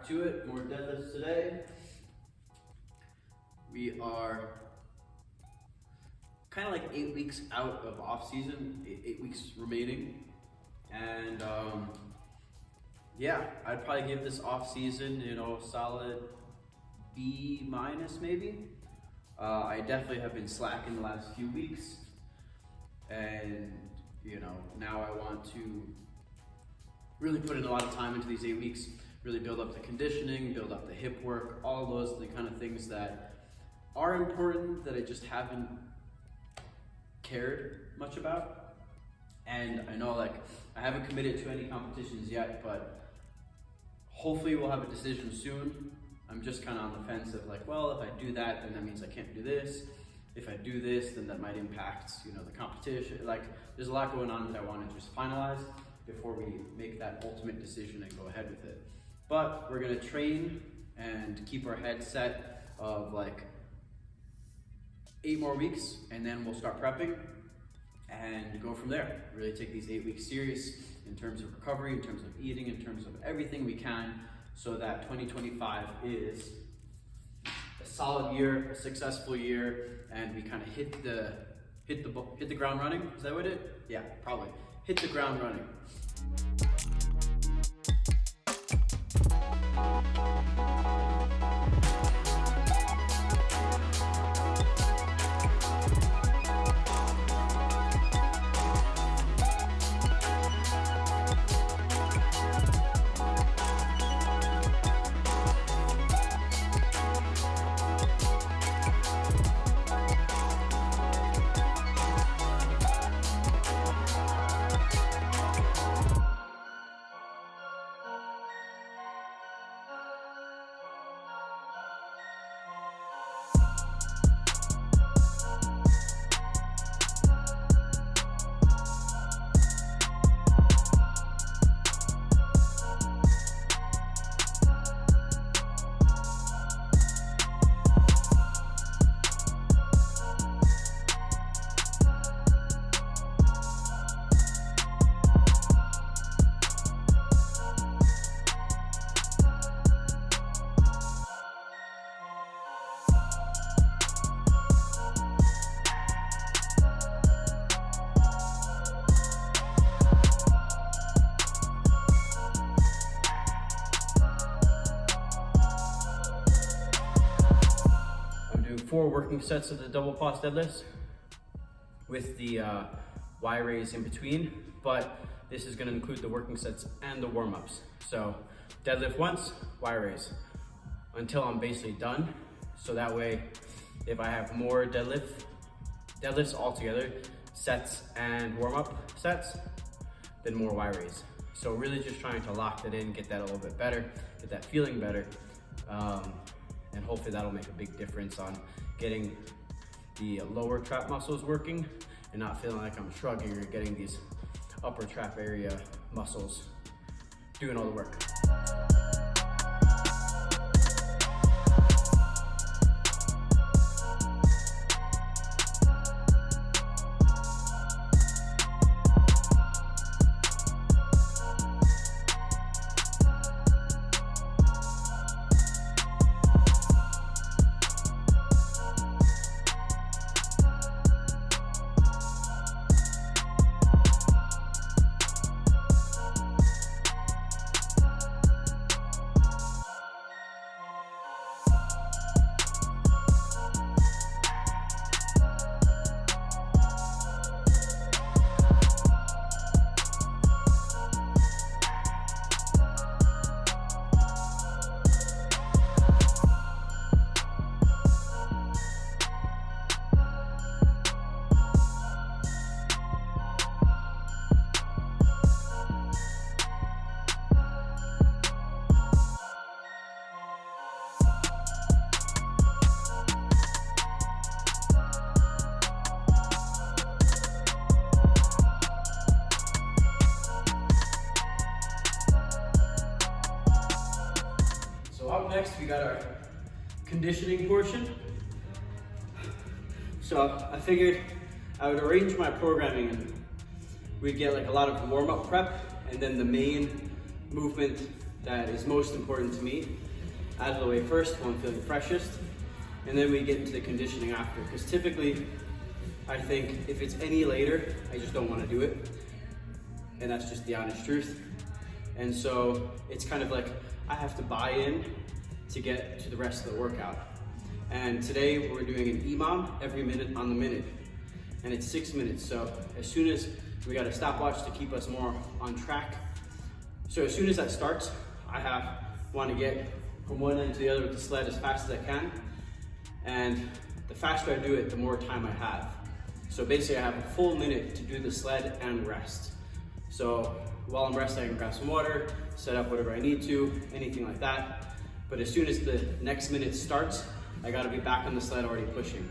back to it. More deadlifts today. We are kind of like 8 weeks out of off season, 8 weeks remaining. And yeah, I'd probably give this off season, solid B minus maybe. I definitely have been slacking the last few weeks. And now I want to really put in a lot of time into these 8 weeks, really build up the conditioning, build up the hip work, all those the kind of things that are important that I just haven't cared much about. And I know I haven't committed to any competitions yet, but hopefully we'll have a decision soon. I'm just kind of on the fence of well, if I do that, then that means I can't do this. If I do this, then that might impact, the competition. There's a lot going on that I want to just finalize before we make that ultimate decision and go ahead with it. But we're gonna train and keep our head set of 8 more weeks, and then we'll start prepping and go from there. Really take these 8 weeks serious in terms of recovery, in terms of eating, in terms of everything we can, so that 2025 is a solid year, a successful year, and we kind of hit the ground running. Is that what it? Yeah, probably. Hit the ground running. Four working sets of the double pause deadlifts with the Y raise in between, but this is going to include the working sets and the warm-ups. So deadlift once, Y raise until I'm basically done. So that way, if I have more deadlifts all together, sets and warm-up sets, then more Y raise. So really just trying to lock that in, get that a little bit better, get that feeling better. And hopefully that'll make a big difference on getting the lower trap muscles working and not feeling like I'm shrugging, or getting these upper trap area muscles doing all the work. Next, we got our conditioning portion. So I figured I would arrange my programming and we'd get a lot of warm-up prep, and then the main movement that is most important to me out of the way first when I'm feeling freshest, and then we get into the conditioning after. Because typically, I think if it's any later, I just don't want to do it. And that's just the honest truth. And so it's kind of like I have to buy in to get to the rest of the workout. And today we're doing an EMOM every minute on the minute. And it's 6 minutes. So as soon as we got a stopwatch to keep us more on track. So as soon as that starts, I want to get from one end to the other with the sled as fast as I can. And the faster I do it, the more time I have. So basically I have a full minute to do the sled and rest. So while I'm resting, I can grab some water, set up whatever I need to, anything like that. But as soon as the next minute starts, I gotta be back on the sled already pushing.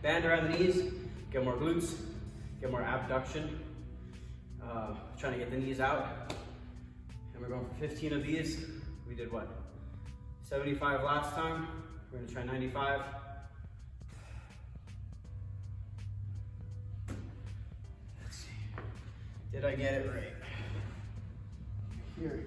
Band around the knees, get more glutes, get more abduction. Trying to get the knees out. And we're going for 15 of these. We did what? 75 last time. We're gonna try 95. Let's see. Did I get it right? Here.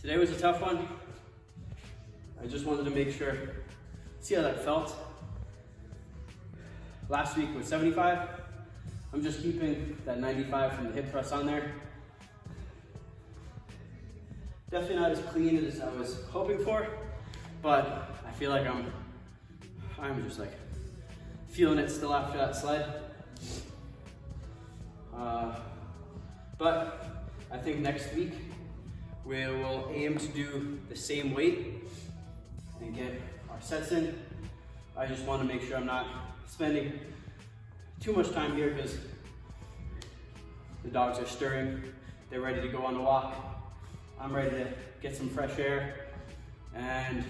Today was a tough one. I just wanted to make sure, see how that felt. Last week was 75. I'm just keeping that 95 from the hip thrust on there. Definitely not as clean as I was hoping for, but I feel like I'm just like feeling it still after that sled. But I think next week we will aim to do the same weight and get our sets in. I just want to make sure I'm not spending too much time here because The dogs are stirring. They're ready to go on a walk. I'm ready to get some fresh air and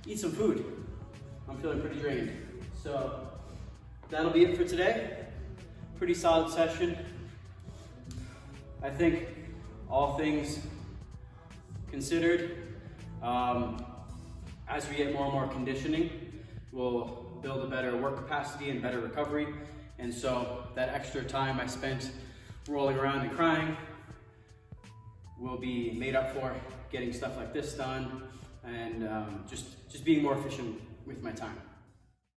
eat some food. I'm feeling pretty drained. So that'll be it for today. Pretty solid session. I think all things considered, as we get more and more conditioning, we'll build a better work capacity and better recovery. And so that extra time I spent rolling around and crying will be made up for getting stuff like this done and just being more efficient with my time.